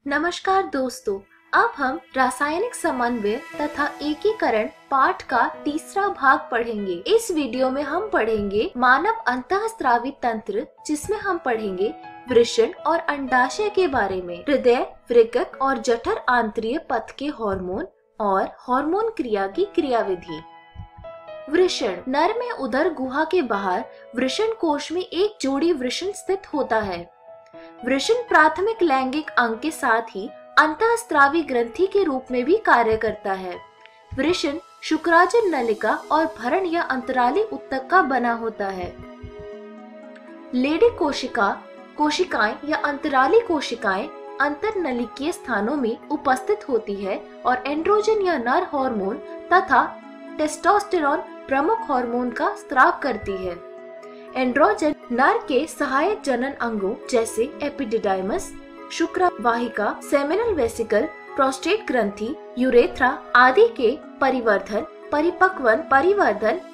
नमस्कार दोस्तों, अब हम रासायनिक समन्वय तथा एकीकरण पाठ का तीसरा भाग पढ़ेंगे। इस वीडियो में हम पढ़ेंगे मानव अंतःस्रावी तंत्र, जिसमें हम पढ़ेंगे वृषण और अंडाशय के बारे में, हृदय, वृक्क और जठर आंत्रिय पथ के हार्मोन और हार्मोन क्रिया की क्रियाविधि। वृषण, नर में उदर गुहा के बाहर वृषण कोश में एक जोड़ी वृषण स्थित होता है। वृषण प्राथमिक लैंगिक अंग के साथ ही अंतःस्रावी ग्रंथि के रूप में भी कार्य करता है। वृषण शुक्राजन नलिका और भरण या अंतराली उत्तक का बना होता है। लेडी कोशिकाएं या अंतराली कोशिकाएं अंतरनलिकीय स्थानों में उपस्थित होती है और एंड्रोजन या नर हार्मोन तथा टेस्टोस्टेरोन प्रमुख हार्मोन का स्राव करती है। एंड्रोजन नर के सहायक जनन अंगों जैसे एपिडिडाइमस, शुक्रवाहिका, सेमिनल वेसिकल, प्रोस्टेट ग्रंथि, यूरेथ्रा आदि के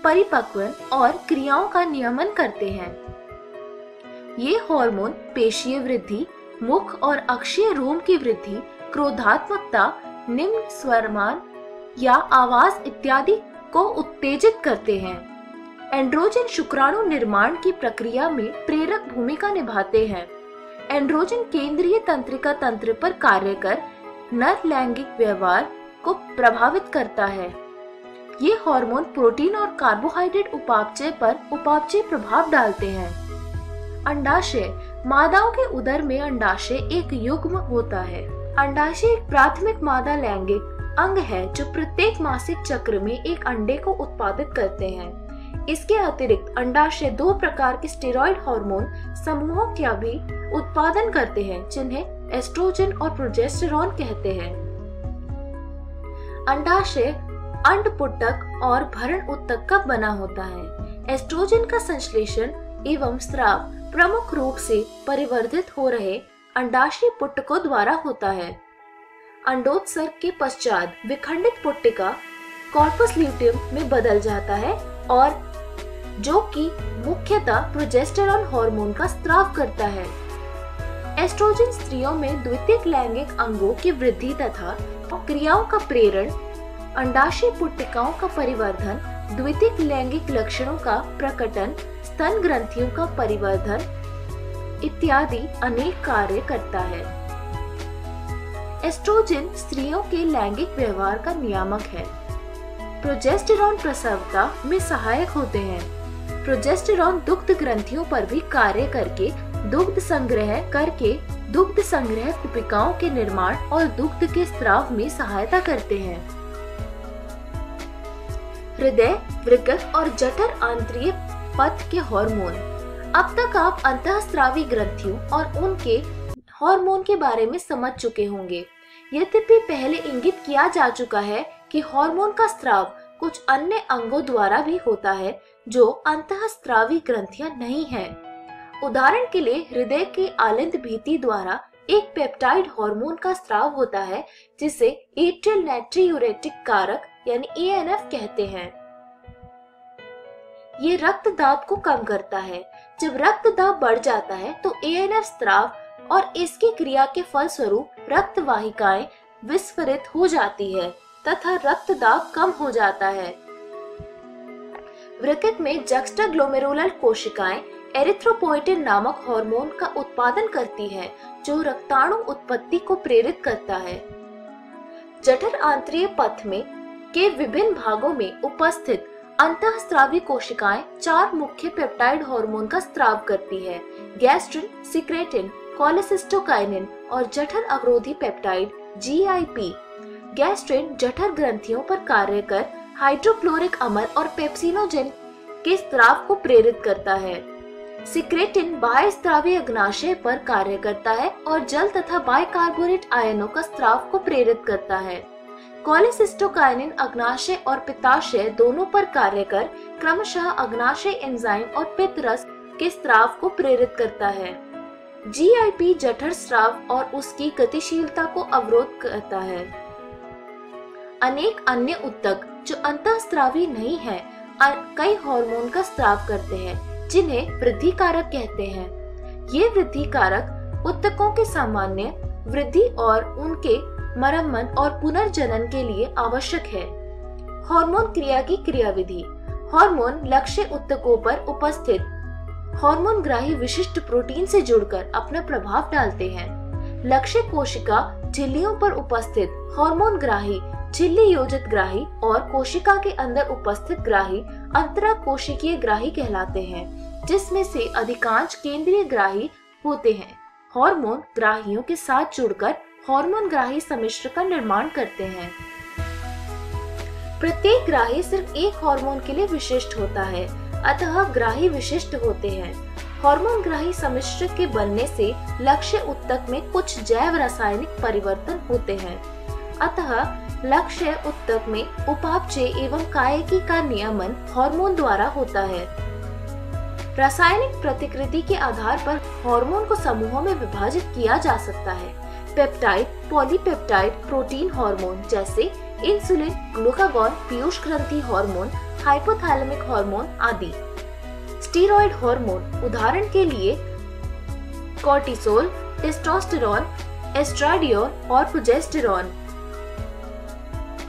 परिपक्वन और क्रियाओं का नियमन करते हैं। ये हार्मोन पेशीय वृद्धि, मुख और अक्षीय रोम की वृद्धि, क्रोधात्मकता, निम्न स्वरमान या आवाज इत्यादि को उत्तेजित करते हैं। एंड्रोजन शुक्राणु निर्माण की प्रक्रिया में प्रेरक भूमिका निभाते हैं। एंड्रोजन केंद्रीय तंत्रिका तंत्र पर कार्य कर नर लैंगिक व्यवहार को प्रभावित करता है। ये हार्मोन प्रोटीन और कार्बोहाइड्रेट उपापचय पर उपापचय प्रभाव डालते हैं। अंडाशय, मादाओं के उदर में अंडाशय एक युग्म होता है। अंडाशय एक प्राथमिक मादा लैंगिक अंग है जो प्रत्येक मासिक चक्र में एक अंडे को उत्पादित करते हैं। इसके अतिरिक्त अंडाशय दो प्रकार के स्टेरॉइड हार्मोन समूहों का भी उत्पादन करते हैं, जिन्हें एस्ट्रोजन और प्रोजेस्टेरॉन कहते हैं। अंडाशय अंडपुटक और भरण उत्तक का बना होता है। एस्ट्रोजन का संश्लेषण एवं स्राव प्रमुख रूप से परिवर्धित हो रहे अंडाशय पुटकों द्वारा होता है। अंडोत्सर्ग के पश्चात विखंडित पुट्टिका कॉर्पस ल्यूटियम में बदल जाता है और जो कि मुख्यतः प्रोजेस्टेरॉन हार्मोन का स्राव करता है। एस्ट्रोजन स्त्रियों में द्वितीयक लैंगिक अंगों की वृद्धि तथा क्रियाओं का प्रेरण, अंडाशय पुट्टिकाओं का परिवर्धन, द्वितीयक लैंगिक लक्षणों का प्रकटन, स्तन ग्रंथियों का परिवर्धन इत्यादि अनेक कार्य करता है। एस्ट्रोजन स्त्रियों के लैंगिक व्यवहार का नियामक है। प्रोजेस्टेरॉन प्रसवता में सहायक होते हैं। प्रोजेस्टेरॉन दुग्ध ग्रंथियों पर भी कार्य करके दुग्ध संग्रह कुपिकाओं के निर्माण और दुग्ध के स्राव में सहायता करते हैं। हृदय, वृक्क और जठर आंत्रिय पथ के हार्मोन। अब तक आप अंतःस्रावी ग्रंथियों और उनके हार्मोन के बारे में समझ चुके होंगे। यद्यपि पहले इंगित किया जा चुका है कि हार्मोन का स्राव कुछ अन्य अंगों द्वारा भी होता है जो अंतःस्रावी ग्रंथियां नहीं हैं। उदाहरण के लिए हृदय के आलिंद भित्ति द्वारा एक पेप्टाइड हार्मोन का स्राव होता है, जिसे एट्रियल नाट्रियूरेटिक कारक यानी ANF कहते हैं। ये रक्त दाब को कम करता है। जब रक्त दाब बढ़ जाता है तो ANF स्राव और इसकी क्रिया के फलस्वरूप रक्त वाहिकाएं विस्फरित हो जाती है तथा रक्त दाब कम हो जाता है। वृक्क में जक्स्टाग्लोमेरुलर कोशिकाएं एरिथ्रोपोएटिन नामक हार्मोन का उत्पादन करती है, जो रक्ताणु उत्पत्ति को प्रेरित करता है। जठर आंत्रिय पथ में के विभिन्न भागों में उपस्थित अंतःस्रावी कोशिकाएं चार मुख्य पेप्टाइड हार्मोन का स्राव करती है: गैस्ट्रिन, सिक्रेटिन, कोलेसिस्टोकाइनिन और जठर अवरोधी पेप्टाइड GIP। गैस्ट्रिन जठर ग्रंथियों पर कार्य कर हाइड्रोक्लोरिक अम्ल और पेप्सिनोजेन के स्राव को प्रेरित करता है। सिक्रेटिन बाह्य स्रावी अग्नाशय पर कार्य करता है और जल तथा बाइकार्बोनेट आयनों का स्राव को प्रेरित करता है। कोलेसिस्टोकाइनिन अग्नाशय और पित्ताशय दोनों पर कार्य कर क्रमशः अग्नाशय एंजाइम और पित्त रस के स्राव को प्रेरित करता है। GIP जठर स्राव और उसकी गतिशीलता को अवरोध करता है। अनेक अन्य उत्तक जो अंतःस्रावी नहीं है कई हार्मोन का स्राव करते हैं, जिन्हें वृद्धि कारक कहते हैं। ये वृद्धि कारक उत्तकों के सामान्य वृद्धि और उनके मरम्मत और पुनर्जनन के लिए आवश्यक है। हार्मोन क्रिया की क्रियाविधि। हार्मोन लक्ष्य ऊतकों पर उपस्थित हार्मोन ग्राही विशिष्ट प्रोटीन से जुड़कर अपना प्रभाव डालते हैं। लक्ष्य कोशिका झिल्लियों पर उपस्थित हार्मोन ग्राही झिल्ली योजित ग्राही और कोशिका के अंदर उपस्थित ग्राही अंतरा कोशिकीय ग्राही कहलाते हैं, जिसमें से अधिकांश केंद्रीय ग्राही होते हैं। हार्मोन ग्राहियों के साथ जुड़कर हार्मोन ग्राही सम्मिश्र का निर्माण करते हैं। प्रत्येक ग्राही सिर्फ एक हार्मोन के लिए विशिष्ट होता है, अतः ग्राही विशिष्ट होते हैं। हार्मोन ग्राही सम्मिश्र के बनने से लक्ष्य ऊतक में कुछ जैव रासायनिक परिवर्तन होते हैं, अतः लक्ष्य ऊतक में उपापचय एवं कायिकी का नियमन हार्मोन द्वारा होता है। रासायनिक प्रतिकृति के आधार पर हार्मोन को समूहों में विभाजित किया जा सकता है। पेप्टाइड, पॉलीपेप्टाइड, प्रोटीन हार्मोन जैसे इंसुलिन, ग्लूकागॉन, पीयूष ग्रंथि हार्मोन, हाइपोथैलेमिक हार्मोन आदि। स्टीरॉयड हार्मोन उदाहरण के लिए कॉर्टिसोल, टेस्टोस्टेरोन, एस्ट्राडियोल और progesterone.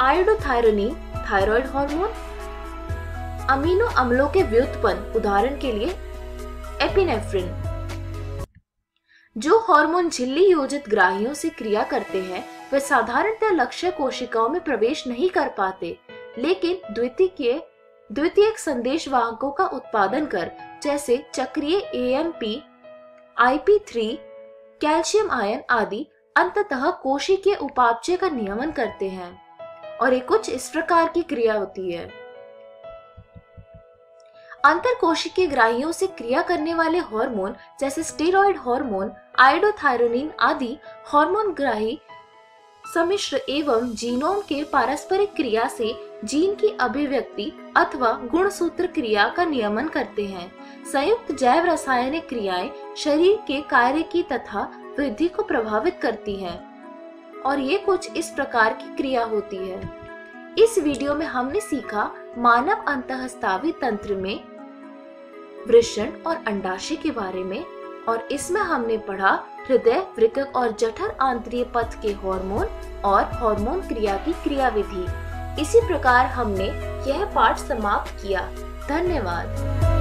Iodothyronine thyroid hormone. Amino अम्लों के व्युत्पन्न उदाहरण के लिए एपिनेफ्रिन। जो हार्मोन झिल्ली योजित ग्राहियों से क्रिया करते हैं वे साधारणतः लक्ष्य कोशिकाओं में प्रवेश नहीं कर पाते, लेकिन द्वितीयक संदेशवाहकों का उत्पादन कर जैसे चक्रीय AMP, IP3, कैल्शियम आयन आदि अंततः कोशिकीय उपापचय का नियमन करते हैं और ये कुछ इस प्रकार की क्रिया होती है। अंतर कोशिकीय ग्राहियों से क्रिया करने वाले हार्मोन जैसे स्टेरॉयड हार्मोन, आयोडोथायरोनिन आदि हार्मोन ग्राही सम्मिश्र एवं जीनोम के पारस्परिक क्रिया से जीन की अभिव्यक्ति अथवा गुणसूत्र क्रिया का नियमन करते हैं। संयुक्त जैव रासायनिक क्रियाएं शरीर के कार्य की तथा वृद्धि को प्रभावित करती हैं और ये कुछ इस प्रकार की क्रिया होती है। इस वीडियो में हमने सीखा मानव अंतःस्रावी तंत्र में वृषण और अंडाशय के बारे में, और इसमें हमने पढ़ा हृदय, वृक्क और जठर आंतरीय पथ के हार्मोन और हार्मोन क्रिया की क्रियाविधि। इसी प्रकार हमने यह पाठ समाप्त किया। धन्यवाद।